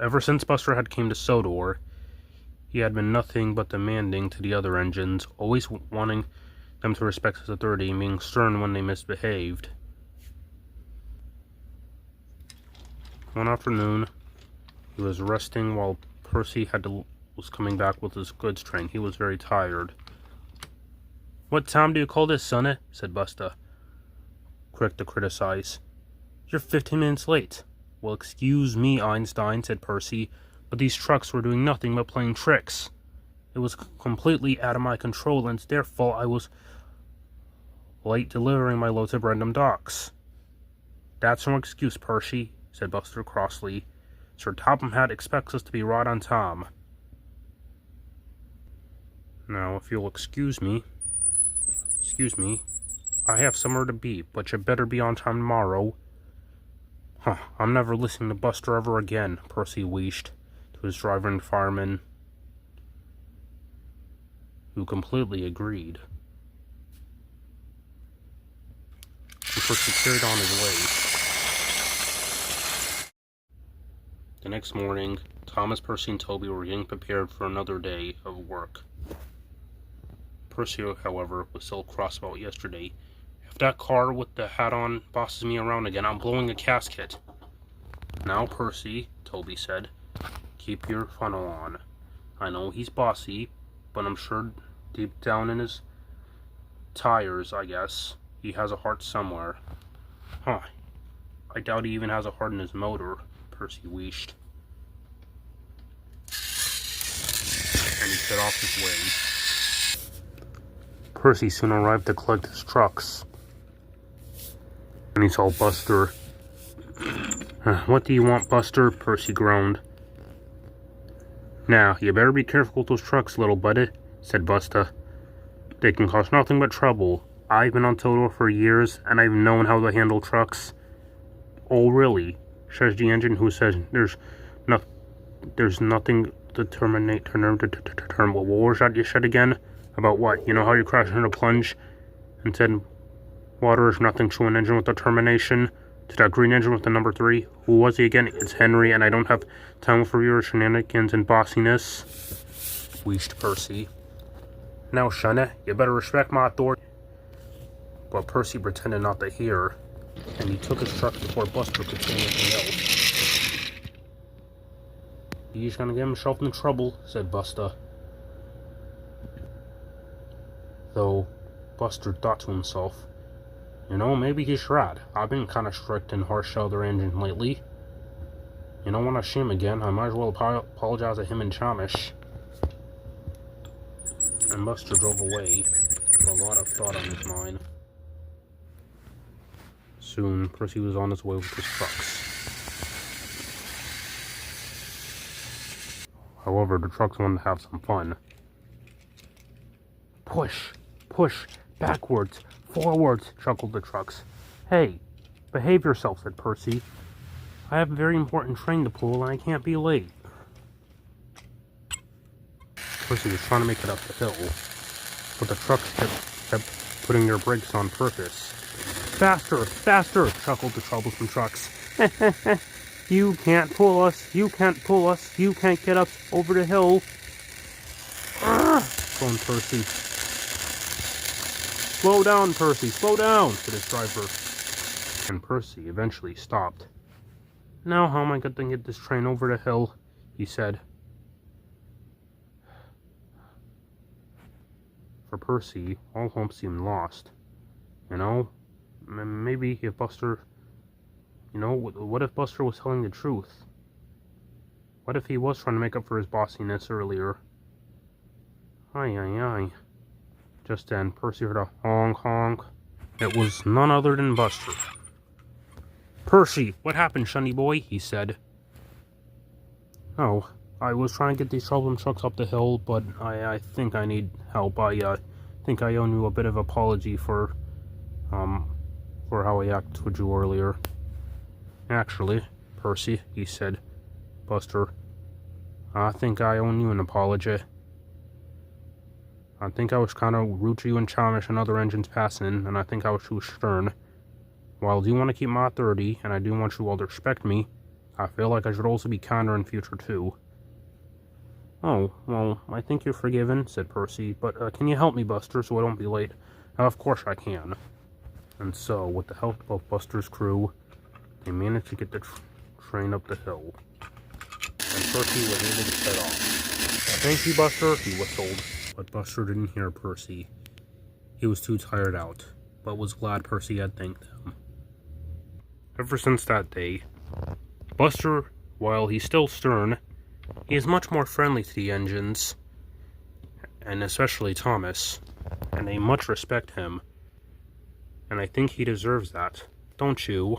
Ever since Buster had came to Sodor, he had been nothing but demanding to the other engines, always wanting them to respect his authority and being stern when they misbehaved. One afternoon, he was resting while Percy was coming back with his goods train. He was very tired. "What time do you call this, sonny?" said Buster, quick to criticize. "You're 15 minutes late." "Well, excuse me, Einstein," said Percy, "but these trucks were doing nothing but playing tricks. It was completely out of my control, and it's their fault I was late delivering my loads at random docks." "That's no excuse, Percy," said Buster crossly. "Sir Topham Hatt expects us to be right on time." "Now, if you'll excuse me, I have somewhere to be, but you better be on time tomorrow." I'm never listening to Buster ever again," Percy wheezed to his driver and fireman, who completely agreed. And Percy carried on his way. The next morning, Thomas, Percy, and Toby were getting prepared for another day of work. Percy, however, was still cross about yesterday. "If that car with the hat on bosses me around again, I'm blowing a gasket." "Now, Percy," Toby said, "keep your funnel on. I know he's bossy, but I'm sure deep down in his tires, I guess, he has a heart somewhere." I doubt he even has a heart in his motor," Percy wheezed. And he set off his way. Percy soon arrived to collect his trucks, and he saw Buster. "What do you want, Buster?" Percy groaned. "Now, you better be careful with those trucks, little buddy," said Buster. "They can cause nothing but trouble. I've been on Toto for years, and I've known how to handle trucks." "Oh, really?" says the engine, who says there's nothing to terminate. What was that you said again? About what? You know how you crash into a plunge and said water is nothing to an engine with a termination? To that green engine with the number 3? Who was he again? "It's Henry, and I don't have time for your shenanigans and bossiness," wheezed Percy. "Now, Shunna, you better respect my authority." But Percy pretended not to hear, and he took his truck before Buster could say anything else. "He's gonna get himself in trouble," said Buster. Though Buster thought to himself, maybe he's right. I've been kind of strict and harsh to other engines lately. When I see him again, I might as well apologize to him and Chamish. And Buster drove away with a lot of thought on his mind. Soon, Percy was on his way with his trucks. However, the trucks wanted to have some fun. Push, backwards, forwards, chuckled the trucks. "Hey, behave yourself," said Percy. "I have a very important train to pull, and I can't be late." Percy was trying to make it up the hill, but the trucks kept putting their brakes on purpose. "Faster, chuckled the troublesome trucks. You can't pull us, you can't get us over the hill," groaned Percy. "Slow down, Percy, slow down," said his driver. And Percy eventually stopped. "Now how am I going to get this train over the hill?" he said. For Percy, all hope seemed lost. Maybe if Buster... what if Buster was telling the truth? What if he was trying to make up for his bossiness earlier? Aye. Just then, Percy heard a honk honk. It was none other than Buster. "Percy, what happened, shunny boy?" he said. "Oh, I was trying to get these troublesome trucks up the hill, but I think I need help. I think I owe you a bit of apology for how I acted towards you earlier." "Actually, Percy," he said, "Buster, I think I owe you an apology. I think I was kind of rude to you and Chamish and other engines passing, and I think I was too stern. While I do want to keep my authority, and I do want you all to respect me, I feel like I should also be kinder in future, too. Oh, well, I think you're forgiven, said Percy, but can you help me, Buster, so I don't be late? Of course I can. And so, with the help of Buster's crew, they managed to get the train up the hill. And Percy was able to set off. Thank you, Buster, he whistled. But Buster didn't hear Percy. He was too tired out, but was glad Percy had thanked him. Ever since that day, Buster, while he's still stern, he is much more friendly to the engines, and especially Thomas, and they much respect him. And I think he deserves that, don't you?